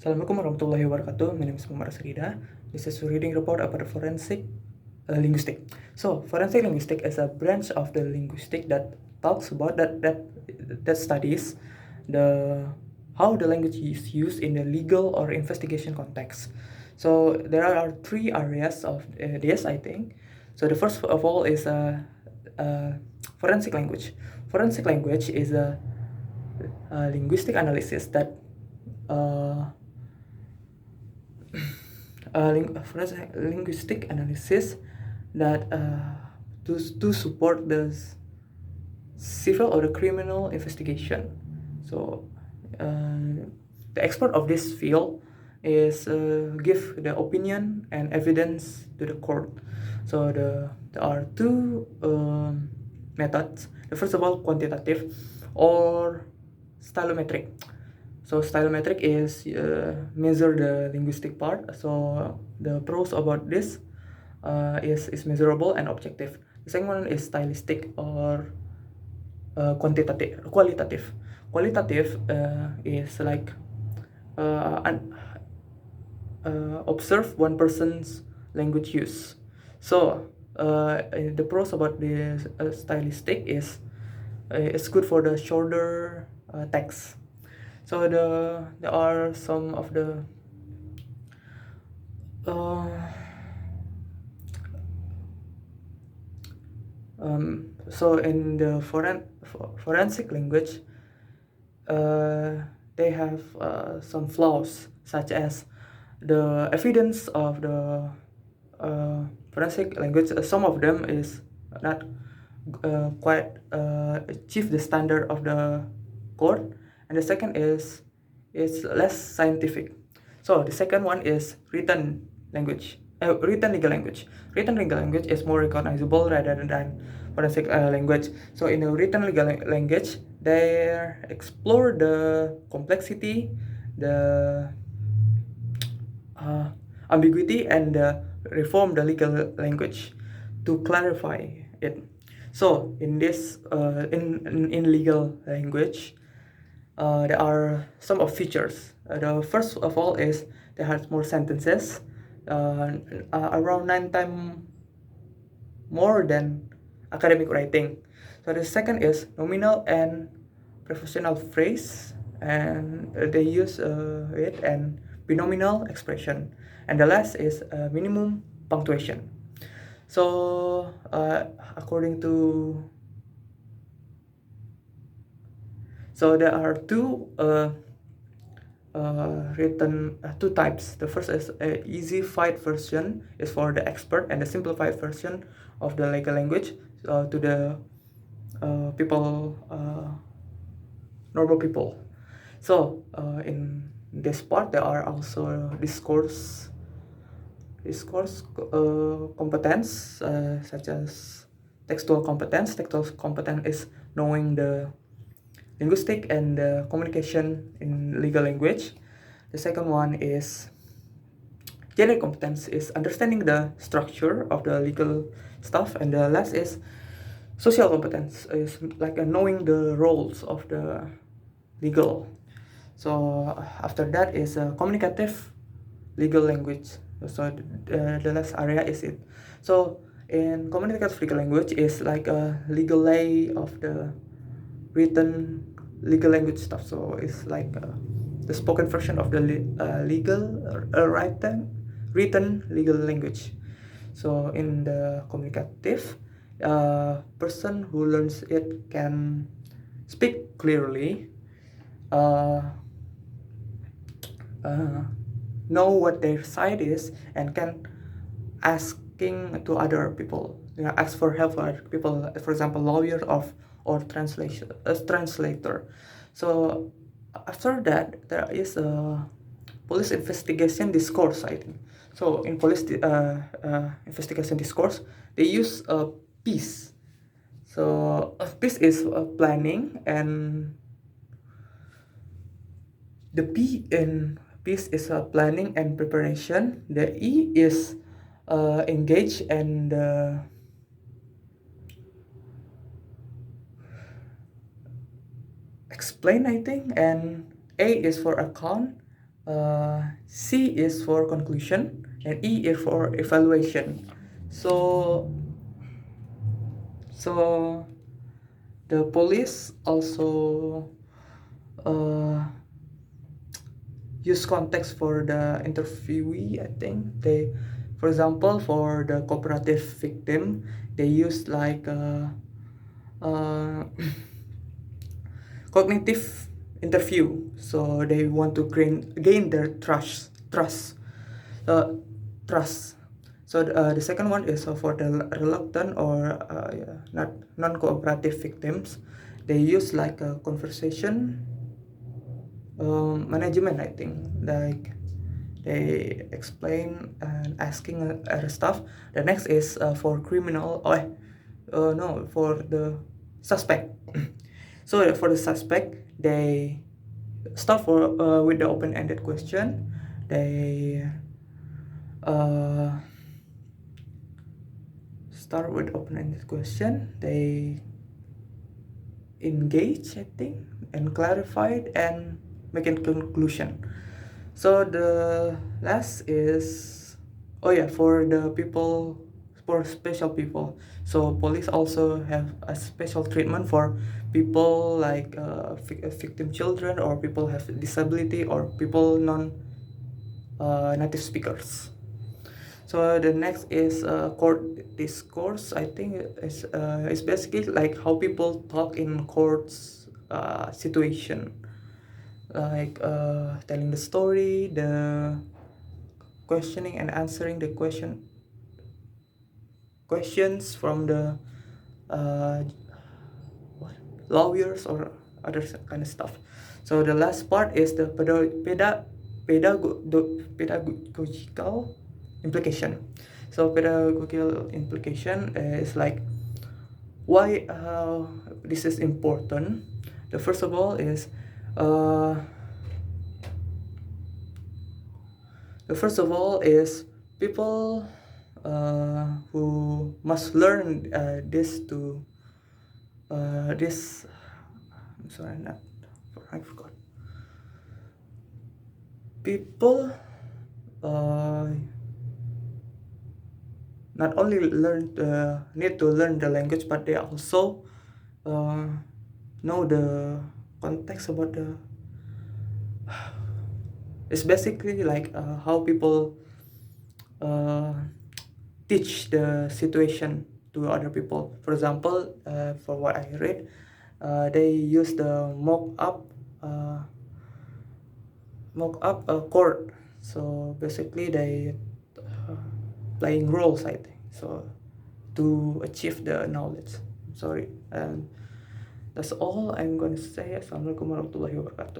Assalamualaikum warahmatullahi wabarakatuh. My name is Muhammad Asrida. This is a reading report about forensic linguistic. So, forensic linguistic is a branch of the linguistic that talks about that studies the how the language is used in the legal or investigation context. So there are three areas of this, I think. So the first of all is forensic language. Forensic language is a linguistic analysis that uh, linguistic analysis that to support the civil or the criminal investigation. So the expert of this field is give the opinion and evidence to the court. So there are two methods. The first of all, quantitative or stylometric. So stylometric is measure the linguistic part. So the pros about this is measurable and objective. The second one is stylistic or qualitative. Qualitative is like observe one person's language use. So the pros about this stylistic is it's good for the shorter text. So there are some of the uh, so in the forensic language, they have some flaws, such as the evidence of the forensic language. Some of them is not quite achieve the standard of the court, and the second is less scientific. So the second one is written language. Written legal language. Written legal language is more recognizable rather than forensic language. So in a written legal language, they explore the complexity, the ambiguity, and reform the legal language to clarify it. So in this in legal language, there are some of features. The first of all is there has more sentences, around 9 times more than academic writing. So the second is nominal and professional phrase, and they use it and binominal expression. And the last is minimum punctuation. So according to so there are two types. The first is a easy-fied version is for the expert, and the simplified version of the legal language to the people, normal people. So in this part there are also discourse competence, such as textual competence. Textual competence is knowing the linguistic and communication in legal language. The second one is generic competence, is understanding the structure of the legal stuff, and the last is social competence, is like knowing the roles of the legal. So after that is communicative legal language. So the last area is it. So in communicative legal language is like a legal lay of the written legal language stuff. So it's like the spoken version of the legal written legal language. So in the communicative, person who learns it can speak clearly, uh, know what their side is, and can asking to other people, ask for help for other people, for example lawyer or translator. So after that there is a police investigation discourse, I think. So in police investigation discourse, they use a piece. So a piece is planning, and the P in peace is planning and preparation. The E is engage and explain, I think. And A is for account, C is for conclusion, and E is for evaluation. So so the police also use context for the interviewee. I think they, for example, for the cooperative victim, they use like uh, cognitive interview, so they want to gain their uh, trust. So the second one is for the reluctant or yeah, not non-cooperative victims. They use like a conversation management, I think. Like they explain and asking other stuff. The next is for criminal. No, for the suspect. So for the suspect, they start with the open-ended question. They uh, start with open-ended question. They engage, I think, and clarify it and make a conclusion. So the last is, oh yeah, for the people, for special people. So police also have a special treatment for people like victim children, or people have disability, or people non native speakers. So the next is court discourse. I think it's basically like how people talk in courts situation, like telling the story, the questioning and answering the questions from the uh, what, lawyers or other kind of stuff. So the last part is the pedagogical implication. So pedagogical implication is like why this is important. The first of all is uh, people who must learn this. I'm sorry, not I forgot. People uh, not only need to learn the language, but they also uh, know the context about the. It's basically like how people uh, teach the situation to other people. For example, for what I read, they use the mock up a chord. So basically, they uh, playing roles, I think. So to achieve the knowledge. Sorry, and that's all I'm gonna say. Assalamualaikum warahmatullahi wabarakatuh.